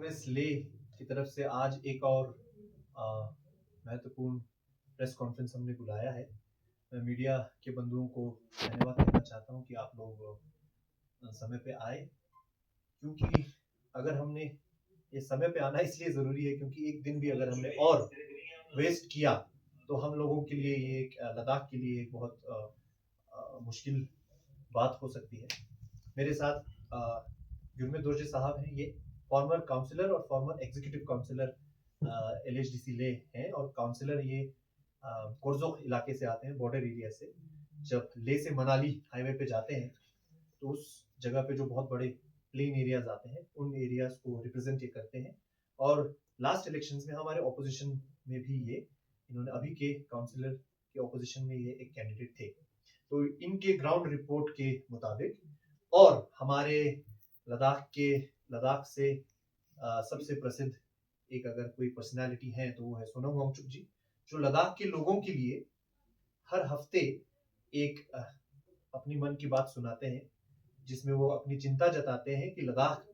Progress ले की तरफ से आज एक और महत्वपूर्ण प्रेस कॉन्फ्रेंस हमने बुलाया है। मैं मीडिया के बंधुओं को धन्यवाद देना चाहता हूं कि आप लोग समय पे आए, क्योंकि अगर हमने ये समय पे आना इसलिए ज़रूरी है क्योंकि एक दिन भी अगर हमने और वेस्ट किया तो हम लोगों के लिए ये लद्दाख के लिए एक बहुत मुश्किल बात हो सकती है। मेरे साथ गुरमीत दोरजे साहब हैं, ये फॉर्मर काउंसलर और फॉर्मर एग्जीक्यूटिव काउंसलर LHDC ले हैं और काउंसलर ये कोरजोक इलाके से आते हैं, बॉर्डर एरिया से। जब ले से मनाली हाईवे पे जाते हैं तो उस जगह पे जो बहुत बड़े प्लेन एरियाज आते हैं उन एरियाज को रिप्रेजेंट ये करते हैं। और लास्ट इलेक्शंस में हमारे ऑपोजिशन में भी ये इन्होंने अभी के काउंसलर के ऑपोजिशन में ये एक कैंडिडेट थे। तो इनके ग्राउंड रिपोर्ट के मुताबिक और हमारे लद्दाख से सबसे प्रसिद्ध एक अगर कोई पर्सनालिटी है तो वो है सोनम वांगचुक जी, जो लद्दाख के लोगों के लिए हर हफ्ते एक अपनी मन की बात सुनाते हैं, जिसमें वो अपनी चिंता जताते हैं कि लद्दाख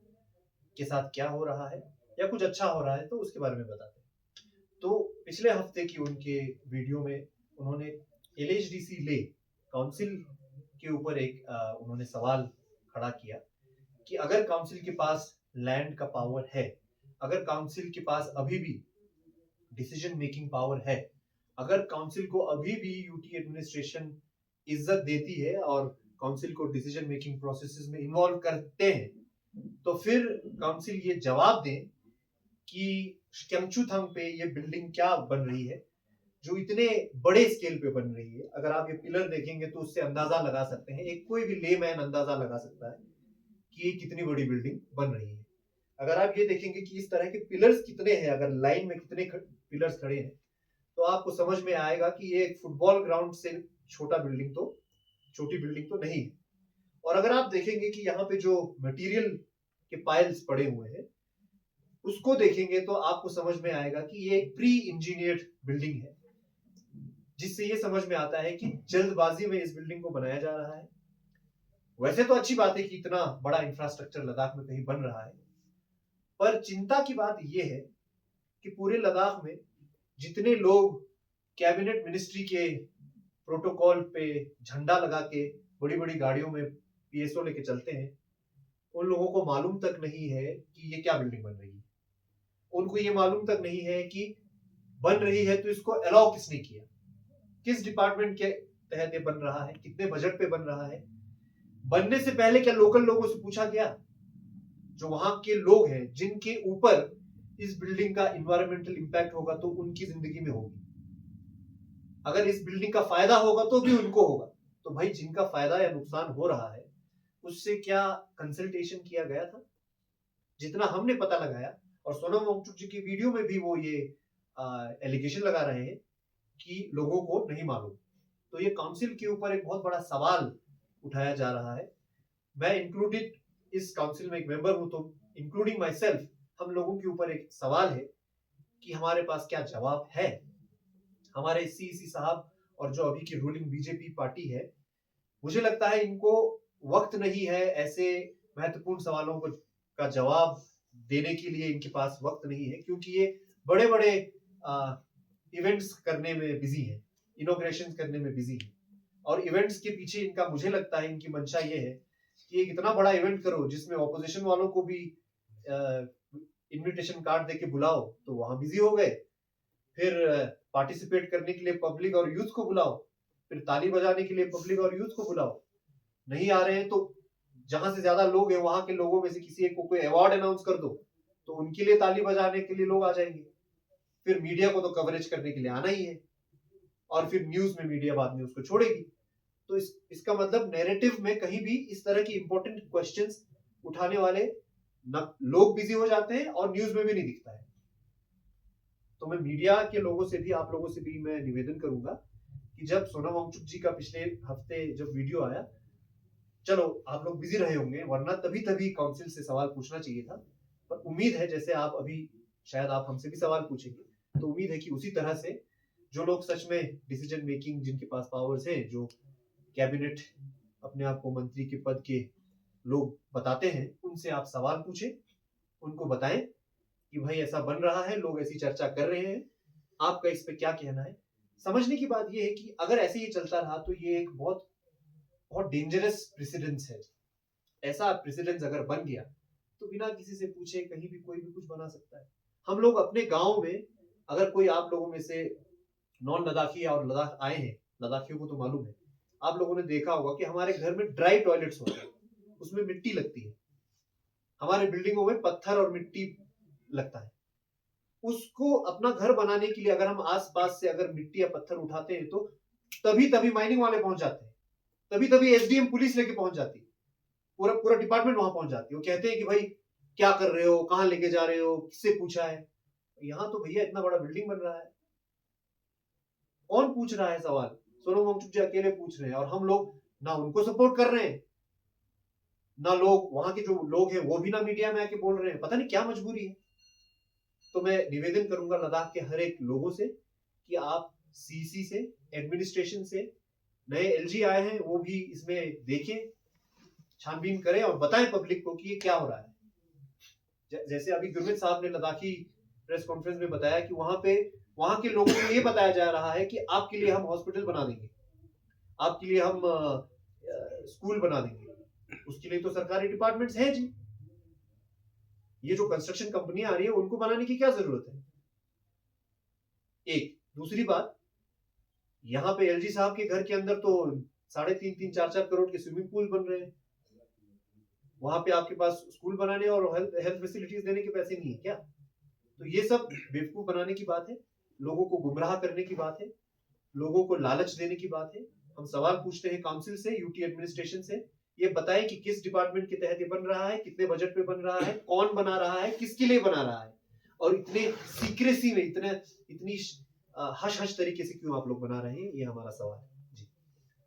के साथ क्या हो रहा है या कुछ अच्छा हो रहा है तो उसके बारे में बताते हैं। तो पिछले हफ्ते की उनके वीडियो में उन्होंने LHDC ले काउंसिल के ऊपर एक उन्होंने सवाल खड़ा किया कि अगर काउंसिल के पास लैंड का पावर है, अगर काउंसिल के पास अभी भी डिसीजन मेकिंग पावर है, अगर काउंसिल को अभी भी यूटी एडमिनिस्ट्रेशन इज्जत देती है और काउंसिल को डिसीजन मेकिंग प्रोसेसेस में इन्वॉल्व करते हैं, तो फिर काउंसिल ये जवाब दें कि क्यंगचुथांग पे ये बिल्डिंग क्या बन रही है जो इतने बड़े स्केल पे बन रही है। अगर आप ये पिलर देखेंगे तो उससे अंदाजा लगा सकते हैं, एक कोई भी लेमैन अंदाजा लगा सकता है कि ये कितनी बड़ी बिल्डिंग बन रही है। अगर आप ये देखेंगे कि इस तरह के पिलर्स कितने हैं, अगर लाइन में कितने पिलर्स खड़े हैं, तो आपको समझ में आएगा कि ये एक फुटबॉल ग्राउंड से छोटी बिल्डिंग तो नहीं है। और अगर आप देखेंगे कि यहाँ पे जो मटेरियल के पाइल्स पड़े हुए हैं उसको देखेंगे तो आपको समझ में आएगा कि ये एक प्री इंजीनियर्ड बिल्डिंग है, जिससे ये समझ में आता है कि जल्दबाजी में इस बिल्डिंग को बनाया जा रहा है। वैसे तो अच्छी बात है कि इतना बड़ा इंफ्रास्ट्रक्चर लद्दाख में कहीं बन रहा है, पर चिंता की बात यह है कि पूरे लद्दाख में जितने लोग कैबिनेट मिनिस्ट्री के प्रोटोकॉल पे झंडा लगा के बड़ी बड़ी गाड़ियों में PSO लेके चलते हैं, उन लोगों को मालूम तक नहीं है कि ये क्या बिल्डिंग बन रही है। उनको ये मालूम तक नहीं है कि बन रही है तो इसको अलाउ किसने किया, किस डिपार्टमेंट के तहत ये बन रहा है, कितने बजट पे बन रहा है। बनने से पहले क्या लोकल लोगों से पूछा गया, जो वहां के लोग हैं जिनके ऊपर इस बिल्डिंग का इन्वायरमेंटल इंपैक्ट होगा तो उनकी जिंदगी में होगी, अगर इस बिल्डिंग का फायदा होगा तो भी उनको होगा। तो भाई जिनका फायदा या नुकसान हो रहा है उससे क्या कंसल्टेशन किया गया था? जितना हमने पता लगाया, और सोनम वांगचुक जी की वीडियो में भी वो ये एलिगेशन लगा रहे हैं कि लोगों को नहीं मालूम। तो ये काउंसिल के ऊपर एक बहुत बड़ा सवाल उठाया जा रहा है। मैं इंक्लूडेड इस काउंसिल में एक मेंबर हूं, तो इंक्लूडिंग माई सेल्फ हम लोगों के ऊपर एक सवाल है कि हमारे पास क्या जवाब है। हमारे CEC साहब और जो अभी की रूलिंग बीजेपी पार्टी है, मुझे लगता है इनको वक्त नहीं है ऐसे महत्वपूर्ण सवालों को का जवाब देने के लिए, इनके पास वक्त नहीं है, क्योंकि ये बड़े बड़े इवेंट्स करने में बिजी है, इनॉग्रेशन करने में बिजी है। और इवेंट्स के पीछे इनका, मुझे लगता है इनकी मंशा ये है कि एक इतना बड़ा इवेंट करो जिसमें ऑपोजिशन वालों को भी इनविटेशन कार्ड देके बुलाओ, तो वहां बिजी हो गए। फिर पार्टिसिपेट करने के लिए पब्लिक और यूथ को बुलाओ, फिर ताली बजाने के लिए पब्लिक और यूथ को बुलाओ, नहीं आ रहे हैं तो जहां से ज्यादा लोग हैं वहां के लोगों में से किसी एक को कोई अवार्ड अनाउंस कर दो तो उनके लिए ताली बजाने के लिए लोग आ जाएंगे। फिर मीडिया को तो कवरेज करने के लिए आना ही है, और फिर न्यूज में मीडिया बाद में उसको छोड़ेगी। तो इसका मतलब नैरेटिव में कहीं भी इस तरह की इंपॉर्टेंट क्वेश्चंस उठाने वाले लोग बिजी हो जाते हैं और न्यूज में भी नहीं दिखता है। तो मैं मीडिया के लोगों से भी, आप लोगों से भी मैं निवेदन करूंगा कि जब सोनम वांगचुक जी का पिछले हफ्ते जब वीडियो आया, चलो आप लोग बिजी रहे होंगे, वरना तभी काउंसिल से सवाल पूछना चाहिए था। पर उम्मीद है जैसे आप अभी शायद आप हमसे भी सवाल पूछेंगे, तो उम्मीद है कि उसी तरह से जो लोग सच में डिसीजन मेकिंग जिनके पास पावर्स है, जो कैबिनेट अपने आप को मंत्री के पद के लोग बताते हैं, उनसे आप सवाल पूछें, उनको बताएं कि भाई ऐसा बन रहा है, लोग ऐसी चर्चा कर रहे हैं, आपका इस पे क्या कहना है। समझने की बात ये है कि अगर ऐसे ही चलता रहा तो ये एक बहुत बहुत डेंजरस प्रेसिडेंस है। ऐसा प्रेसिडेंस अगर बन गया तो बिना किसी से पूछे कहीं भी कोई भी कुछ बना सकता है। हम लोग अपने गांव में, अगर कोई आप लोगों में से नॉन लद्दाखी और लद्दाख आए हैं, लद्दाखियों को तो मालूम है, आप लोगों ने देखा होगा कि हमारे घर में ड्राई टॉयलेट्स होते हैं, उसमें मिट्टी लगती है। हमारे बिल्डिंगों में पत्थर और मिट्टी लगता है। उसको अपना घर बनाने के लिए अगर हम आसपास से अगर मिट्टी या पत्थर उठाते हैं तो तभी तभी माइनिंग वाले पहुंच जाते हैं, तभी तभी एसडीएम पुलिस लेके पहुंच जाती है, पूरा पूरा डिपार्टमेंट वहां पहुंच जाती है। वो कहते हैं कि भाई क्या कर रहे हो, कहां लेके जा रहे हो, किससे पूछा है। यहाँ तो भैया इतना बड़ा बिल्डिंग बन रहा है, कौन पूछ रहा है सवाल? सोनम वांगचुक जी अकेले पूछ रहे हैं और हम लोग ना उनको सपोर्ट कर रहे हैं, ना लोग वहां के जो लोग हैं वो भी ना मीडिया में आके बोल रहे हैं। पता नहीं क्या मजबूरी है। तो मैं निवेदन करूंगा लद्दाख के हर एक लोगों से कि आप सीसी से, एडमिनिस्ट्रेशन से, नए एलजी आए हैं वो भी इसमें देखें, छानबीन करें और बताएं पब्लिक को कि ये क्या हो रहा है। जैसे अभी गुरमीत साहब ने लद्दाखी प्रेस कॉन्फ्रेंस में बताया कि वहां के लोगों को ये बताया जा रहा है कि आपके लिए हम हॉस्पिटल बना देंगे, आपके लिए हम स्कूल बना देंगे। उसके लिए तो सरकारी डिपार्टमेंट्स हैं जी। ये जो कंस्ट्रक्शन कंपनियां आ रही है उनको बनाने की क्या जरूरत है? एक दूसरी बात, यहाँ पे एलजी साहब के घर के अंदर तो 3.5-4 करोड़ के स्विमिंग पूल बन रहे हैं। वहां पे आपके पास स्कूल बनाने और हेल्थ फैसिलिटीज देने के पैसे नहीं है क्या? तो ये सब बेवकूफ बनाने की बात है, लोगों को गुमराह करने की बात है, लोगों को लालच देने की बात है। हम सवाल पूछते हैं काउंसिल से, यूटी एडमिनिस्ट्रेशन से, ये बताएं कि किस डिपार्टमेंट के तहत ये बन रहा है, कितने बजट पे बन रहा है, कौन बना रहा है, किसके लिए बना रहा है, और इतने सीक्रेसी में, इतनी हश हश तरीके से क्यों आप लोग बना रहे हैं, ये हमारा सवाल है।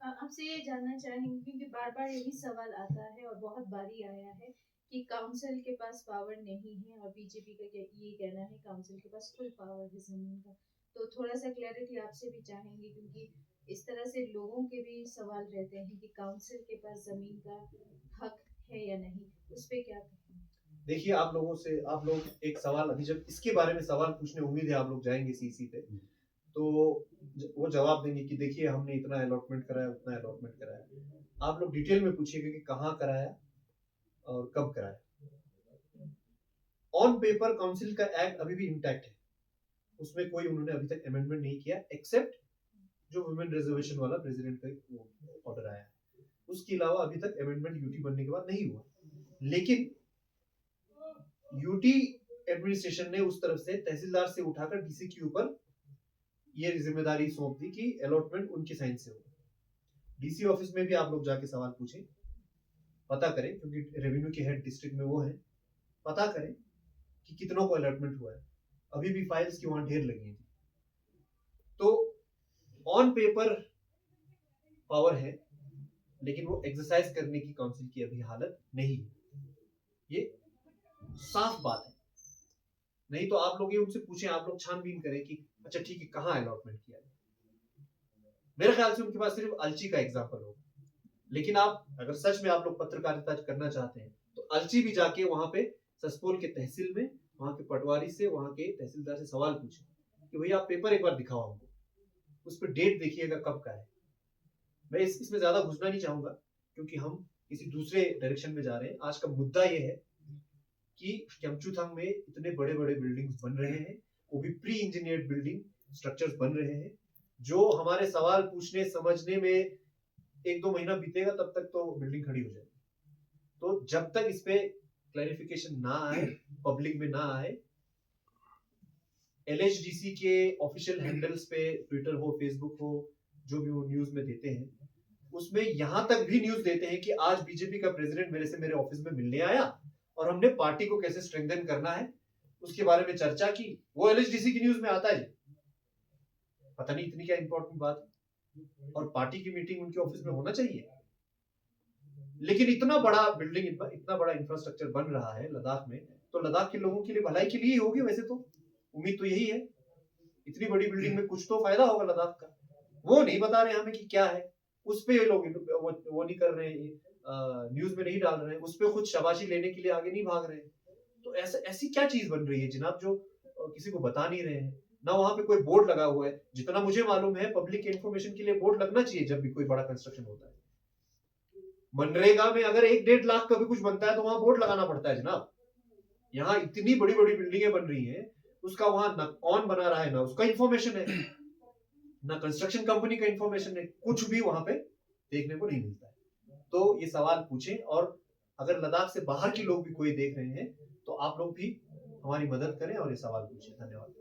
आपसे ये जानना चाहेंगे क्योंकि बार बार यही सवाल आता है और बहुत बारी आया है कि काउंसिल के पास पावर नहीं है और बीजेपी का ये कहना है काउंसिल के पास फुल पावर है जमीन का। तो थोड़ा सा क्लैरिटी आपसे भी चाहेंगे क्योंकि इस तरह से लोगों के भी सवाल रहते हैं कि काउंसिल के पास जमीन का हक है या नहीं, उस पर क्या कहेंगे? देखिए, आप लोग एक सवाल, अभी जब इसके बारे में सवाल पूछने, उम्मीद है आप लोग जाएंगे सीसी पे तो वो जवाब देंगे कि देखिए हमने इतना अलॉटमेंट कराया, उतना अलॉटमेंट कराया। आप लोग डिटेल में पूछिएगा कि कहाँ कराया और कब कराया। ऑन पेपर काउंसिल का एक्ट अभी भी इंटैक्ट है, उसमें कोई उन्होंने अभी तक अमेंडमेंट नहीं किया, एक्सेप्ट जो वुमेन रिजर्वेशन वाला प्रेसिडेंट का ऑर्डर आया है। उसके अलावा अभी तक अमेंडमेंट यूटी बनने के बाद नहीं हुआ। लेकिन यूटी एडमिनिस्ट्रेशन ने उस तरफ से तहसीलदार से उठाकर डीसी के ऊपर ये जिम्मेदारी सौंप दी कि अलॉटमेंट उनके साइन से हो। डीसी ऑफिस में भी आप लोग जाके सवाल पूछें, पता करें, क्योंकि रेवेन्यू के हेड डिस्ट्रिक्ट में वो है, पता करें कि कितनों को अलॉटमेंट हुआ है। अभी भी फाइल्स की वहां ढेर लगी है। तो ऑन पेपर पावर है, लेकिन वो एक्सरसाइज करने की काउंसिल की अभी हालत नहीं है, ये साफ बात है। नहीं तो आप लोग ये उनसे पूछें, आप लोग छानबीन करें कि अच्छा ठीक है कहाँ अलॉटमेंट किया। मेरे ख्याल से उनके पास सिर्फ अलची का एग्जाम्पल होगा। लेकिन आप अगर सच में आप लोग पत्रकारिता करना चाहते हैं तो अलची भी जाके वहां पे ससपोल के तहसील में, वहां के पटवारी से, वहां के तहसीलदार से सवाल पूछे कि भैया आप पेपर एक बार दिखाओ हमको, उस पर डेट देखिएगा कब का है। मैं इसमें ज्यादा घुसना नहीं चाहूंगा क्योंकि हम किसी दूसरे डायरेक्शन में जा रहे हैं। आज का मुद्दा यह है कि केमचुथांग में इतने बड़े बड़े बिल्डिंग्स बन रहे हैं, वो भी प्री इंजीनियर्ड बिल्डिंग स्ट्रक्चर्स बन रहे हैं, जो हमारे सवाल पूछने समझने में 1-2 महीना बीतेगा तब तक तो बिल्डिंग खड़ी हो जाएगी। तो जब तक इस पे क्लैरिफिकेशन ना आए, पब्लिक में ना आए, एलएचडीसी के ऑफिशियल हैंडल्स पे, ट्विटर हो, फेसबुक हो, जो भी वो न्यूज में देते हैं, उसमें यहां तक भी न्यूज देते हैं कि आज बीजेपी का प्रेसिडेंट मेरे ऑफिस में मिलने आया और हमने पार्टी को कैसे स्ट्रेंथन करना है उसके बारे में चर्चा की। वो एलएचडीसी की न्यूज में आता है। पता नहीं इतनी क्या इंपॉर्टेंट बात है, और पार्टी की मीटिंग उनके ऑफिस में होना चाहिए। लेकिन इतना बड़ा बिल्डिंग, इतना बड़ा इंफ्रास्ट्रक्चर बन रहा है लद्दाख में, तो लद्दाख के लोगों के लिए भलाई के लिए ही होगी। वैसे तो उम्मीद तो यही है, इतनी बड़ी बिल्डिंग में कुछ तो फायदा होगा लद्दाख का। वो नहीं बता रहे हमें कि क्या है, उस पे लोग वो नहीं कर रहे हैं, न्यूज में नहीं डाल रहे हैं, उस पे खुद शाबाशी लेने के लिए आगे नहीं भाग रहे हैं। तो ऐसी क्या चीज बन रही है जनाब जो किसी को बता नहीं रहे हैं? ना वहां पे कोई बोर्ड लगा हुआ है। जितना मुझे मालूम है पब्लिक इन्फॉर्मेशन के लिए बोर्ड लगना चाहिए जब भी कोई बड़ा कंस्ट्रक्शन होता है। मनरेगा में अगर 1-1.5 लाख का भी कुछ बनता है तो वहां बोर्ड लगाना पड़ता है जनाब। यहाँ इतनी बड़ी बड़ी बिल्डिंगें बन रही हैं, उसका वहां ना कौन बना रहा है ना उसका इन्फॉर्मेशन है, ना कंस्ट्रक्शन कंपनी का इन्फॉर्मेशन है, कुछ भी वहां पे देखने को नहीं मिलता है। तो ये सवाल पूछें, और अगर लद्दाख से बाहर के लोग भी कोई देख रहे हैं तो आप लोग भी हमारी मदद करें और ये सवाल पूछें। धन्यवाद।